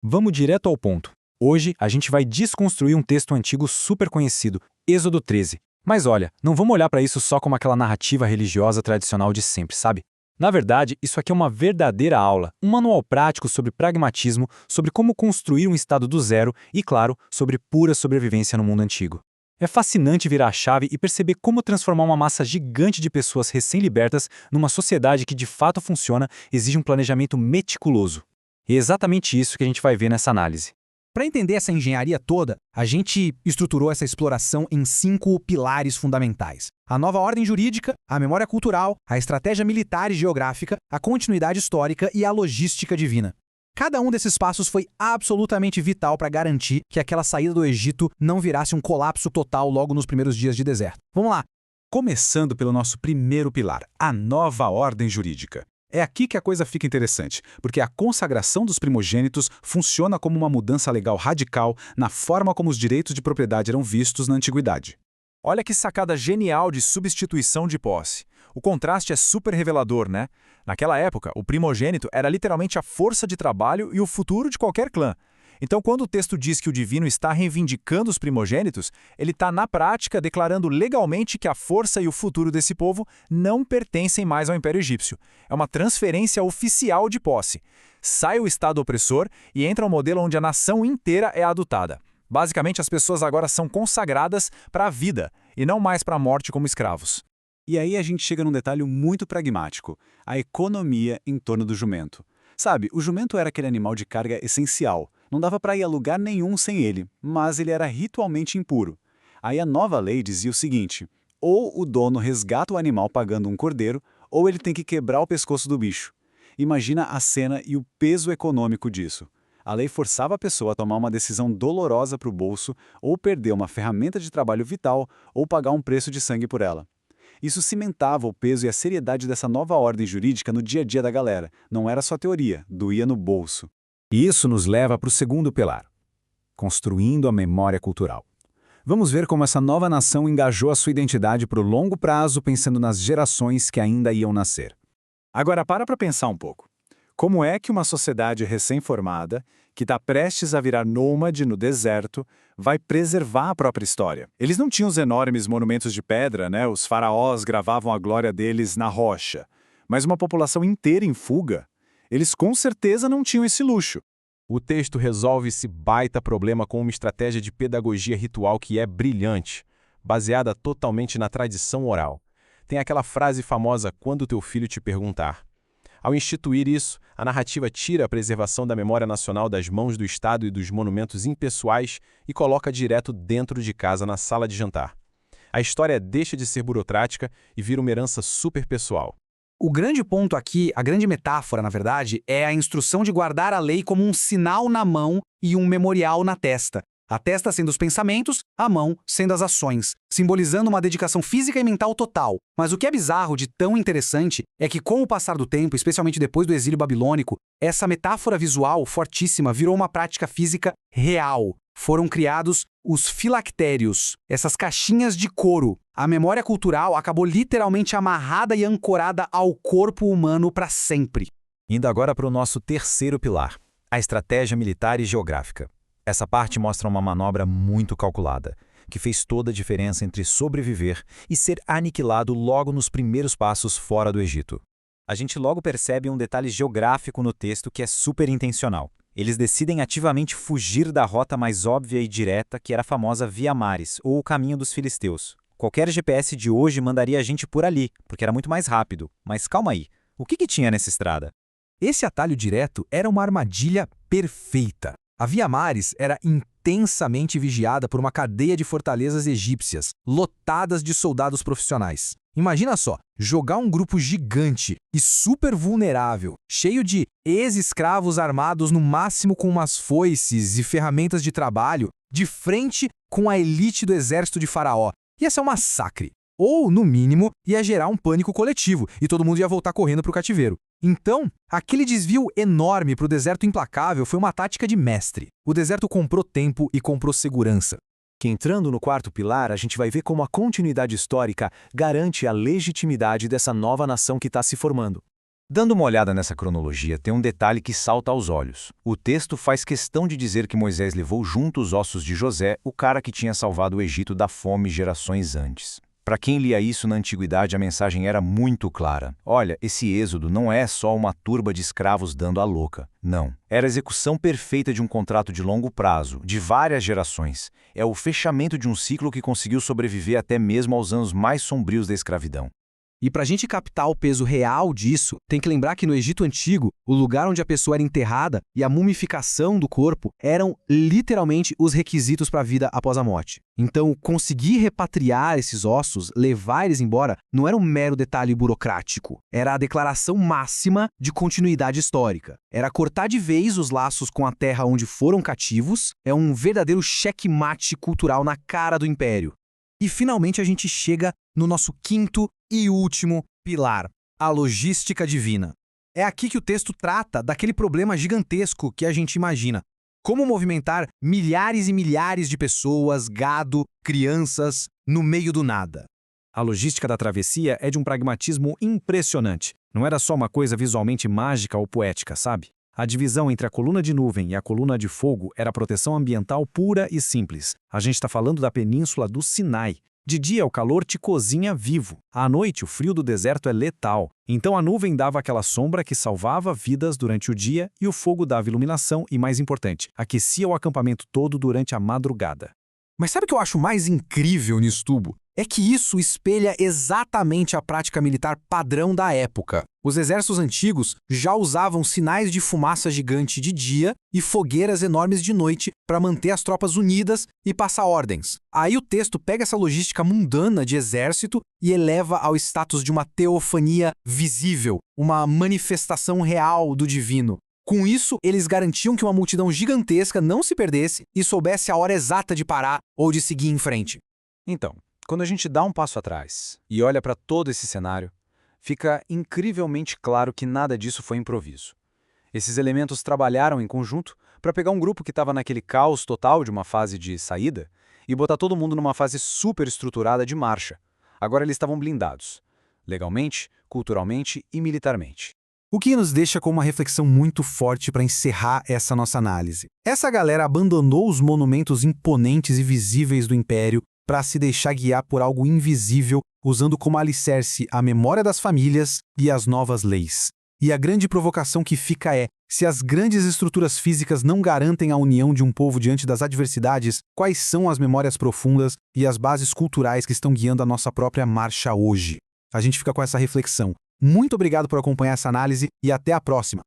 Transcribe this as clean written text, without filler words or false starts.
Vamos direto ao ponto. Hoje, a gente vai desconstruir um texto antigo super conhecido, Êxodo 13. Mas olha, não vamos olhar para isso só como aquela narrativa religiosa tradicional de sempre, sabe? Na verdade, isso aqui é uma verdadeira aula, um manual prático sobre pragmatismo, sobre como construir um estado do zero e, claro, sobre pura sobrevivência no mundo antigo. É fascinante virar a chave e perceber como transformar uma massa gigante de pessoas recém-libertas numa sociedade que de fato funciona exige um planejamento meticuloso. E é exatamente isso que a gente vai ver nessa análise. Para entender essa engenharia toda, a gente estruturou essa exploração em 5 pilares fundamentais: a nova ordem jurídica, a memória cultural, a estratégia militar e geográfica, a continuidade histórica e a logística divina. Cada um desses passos foi absolutamente vital para garantir que aquela saída do Egito não virasse um colapso total logo nos primeiros dias de deserto. Vamos lá! Começando pelo nosso primeiro pilar, a nova ordem jurídica. É aqui que a coisa fica interessante, porque a consagração dos primogênitos funciona como uma mudança legal radical na forma como os direitos de propriedade eram vistos na antiguidade. Olha que sacada genial de substituição de posse. O contraste é super revelador, né? Naquela época, o primogênito era literalmente a força de trabalho e o futuro de qualquer clã. Então, quando o texto diz que o divino está reivindicando os primogênitos, ele está, na prática, declarando legalmente que a força e o futuro desse povo não pertencem mais ao Império Egípcio. É uma transferência oficial de posse. Sai o Estado opressor e entra um modelo onde a nação inteira é adotada. Basicamente, as pessoas agora são consagradas para a vida e não mais para a morte como escravos. E aí a gente chega num detalhe muito pragmático, a economia em torno do jumento. Sabe, o jumento era aquele animal de carga essencial. Não dava para ir a lugar nenhum sem ele, mas ele era ritualmente impuro. Aí a nova lei dizia o seguinte: ou o dono resgata o animal pagando um cordeiro, ou ele tem que quebrar o pescoço do bicho. Imagina a cena e o peso econômico disso. A lei forçava a pessoa a tomar uma decisão dolorosa para o bolso, ou perder uma ferramenta de trabalho vital, ou pagar um preço de sangue por ela. Isso cimentava o peso e a seriedade dessa nova ordem jurídica no dia a dia da galera. Não era só teoria, doía no bolso. E isso nos leva para o segundo pilar, construindo a memória cultural. Vamos ver como essa nova nação engajou a sua identidade para o longo prazo, pensando nas gerações que ainda iam nascer. Agora para pensar um pouco. Como é que uma sociedade recém-formada, que está prestes a virar nômade no deserto, vai preservar a própria história? Eles não tinham os enormes monumentos de pedra, né? Os faraós gravavam a glória deles na rocha. Mas uma população inteira em fuga? Eles com certeza não tinham esse luxo. O texto resolve esse baita problema com uma estratégia de pedagogia ritual que é brilhante, baseada totalmente na tradição oral. Tem aquela frase famosa, quando teu filho te perguntar. Ao instituir isso, a narrativa tira a preservação da memória nacional das mãos do Estado e dos monumentos impessoais e coloca direto dentro de casa na sala de jantar. A história deixa de ser burocrática e vira uma herança super pessoal. O grande ponto aqui, a grande metáfora, na verdade, é a instrução de guardar a lei como um sinal na mão e um memorial na testa. A testa sendo os pensamentos, a mão sendo as ações, simbolizando uma dedicação física e mental total. Mas o que é bizarro de tão interessante é que, com o passar do tempo, especialmente depois do exílio babilônico, essa metáfora visual fortíssima virou uma prática física real. Foram criados os filactérios, essas caixinhas de couro. A memória cultural acabou literalmente amarrada e ancorada ao corpo humano para sempre. Indo agora para o nosso terceiro pilar, a estratégia militar e geográfica. Essa parte mostra uma manobra muito calculada, que fez toda a diferença entre sobreviver e ser aniquilado logo nos primeiros passos fora do Egito. A gente logo percebe um detalhe geográfico no texto que é super intencional. Eles decidem ativamente fugir da rota mais óbvia e direta, que era a famosa Via Maris, ou o caminho dos filisteus. Qualquer GPS de hoje mandaria a gente por ali, porque era muito mais rápido. Mas calma aí, o que tinha nessa estrada? Esse atalho direto era uma armadilha perfeita. A Via Maris era intensamente vigiada por uma cadeia de fortalezas egípcias, lotadas de soldados profissionais. Imagina só, jogar um grupo gigante e super vulnerável, cheio de ex-escravos armados no máximo com umas foices e ferramentas de trabalho, de frente com a elite do exército de Faraó. Ia ser um massacre. Ou, no mínimo, ia gerar um pânico coletivo e todo mundo ia voltar correndo para o cativeiro. Então, aquele desvio enorme para o deserto implacável foi uma tática de mestre. O deserto comprou tempo e comprou segurança. Que entrando no quarto pilar, a gente vai ver como a continuidade histórica garante a legitimidade dessa nova nação que está se formando. Dando uma olhada nessa cronologia, tem um detalhe que salta aos olhos. O texto faz questão de dizer que Moisés levou junto os ossos de José, o cara que tinha salvado o Egito da fome gerações antes. Para quem lia isso na antiguidade, a mensagem era muito clara. Olha, esse êxodo não é só uma turba de escravos dando a louca. Não. Era a execução perfeita de um contrato de longo prazo, de várias gerações. É o fechamento de um ciclo que conseguiu sobreviver até mesmo aos anos mais sombrios da escravidão. E para a gente captar o peso real disso, tem que lembrar que no Egito Antigo, o lugar onde a pessoa era enterrada e a mumificação do corpo eram literalmente os requisitos para a vida após a morte. Então, conseguir repatriar esses ossos, levar eles embora, não era um mero detalhe burocrático. Era a declaração máxima de continuidade histórica. Era cortar de vez os laços com a terra onde foram cativos, é um verdadeiro checkmate cultural na cara do império. E finalmente a gente chega no nosso quinto e último pilar, a logística divina. É aqui que o texto trata daquele problema gigantesco que a gente imagina. Como movimentar milhares e milhares de pessoas, gado, crianças, no meio do nada. A logística da travessia é de um pragmatismo impressionante. Não era só uma coisa visualmente mágica ou poética, sabe? A divisão entre a coluna de nuvem e a coluna de fogo era proteção ambiental pura e simples. A gente está falando da península do Sinai. De dia, o calor te cozinha vivo. À noite, o frio do deserto é letal. Então a nuvem dava aquela sombra que salvava vidas durante o dia e o fogo dava iluminação e, mais importante, aquecia o acampamento todo durante a madrugada. Mas sabe o que eu acho mais incrível nisso tudo? É que isso espelha exatamente a prática militar padrão da época. Os exércitos antigos já usavam sinais de fumaça gigante de dia e fogueiras enormes de noite para manter as tropas unidas e passar ordens. Aí o texto pega essa logística mundana de exército e eleva ao status de uma teofania visível, uma manifestação real do divino. Com isso, eles garantiam que uma multidão gigantesca não se perdesse e soubesse a hora exata de parar ou de seguir em frente. Então, quando a gente dá um passo atrás e olha para todo esse cenário, fica incrivelmente claro que nada disso foi improviso. Esses elementos trabalharam em conjunto para pegar um grupo que estava naquele caos total de uma fase de saída e botar todo mundo numa fase super estruturada de marcha. Agora eles estavam blindados, legalmente, culturalmente e militarmente. O que nos deixa com uma reflexão muito forte para encerrar essa nossa análise. Essa galera abandonou os monumentos imponentes e visíveis do Império para se deixar guiar por algo invisível, usando como alicerce a memória das famílias e as novas leis. E a grande provocação que fica é, se as grandes estruturas físicas não garantem a união de um povo diante das adversidades, quais são as memórias profundas e as bases culturais que estão guiando a nossa própria marcha hoje? A gente fica com essa reflexão. Muito obrigado por acompanhar essa análise e até a próxima!